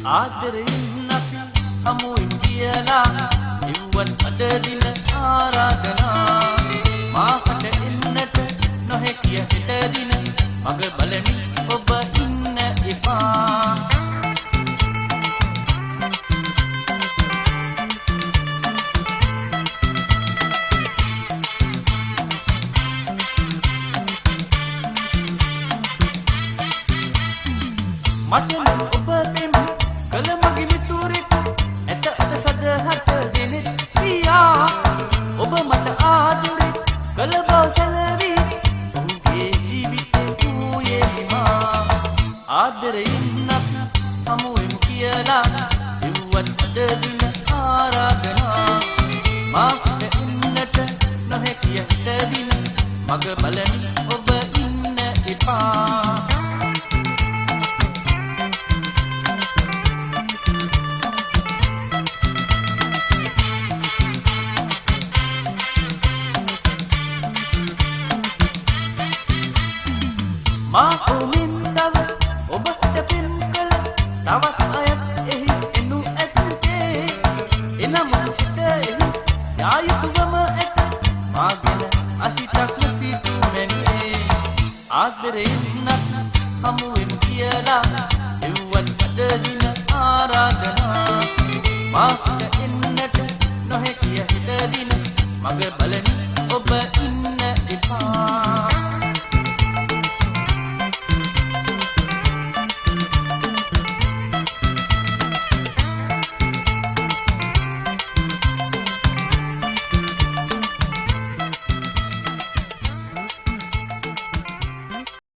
ආදරයෙන් අපි හමුවෙන් කියලා ඉව්වත් අද දින ආරාධනා මාකට එන්නට නොහැකිය හෙට දින මග බලමින් ඔබ ඉන්න එපා මට ඔබ පෙම් කල මගේ මිතුරෙක් ඇත අද සදහට ගෙනෙත් පියා ඔබ මට ආදුරෙක් කල බව සැලවි ඔහුගේ ජීවිතේ වූයේ මා ආදරයෙන් අපි හමුවෙමු කියලා ඉව්වත් අද දින ආරාධනා මාකට එන්නට නොහැකිය හෙට දින මග බලමින් ඔබ ඉන්න එපා මා කොමින් තව ඔබට පෙම් කළ තවත් අයත් එහි එනු ඇත්තේ එනමුත් එහි යායුතුවම ඇත මාගෙන අහිතක් සිතුමැන්නේ ආදරයෙන් හමුවෙන් කියලා එව්වත් අද දින ආරාධනා මාකට එන්නට නොහැකිය හෙට දින මග බලමින් ඔබ ඉන්න එපා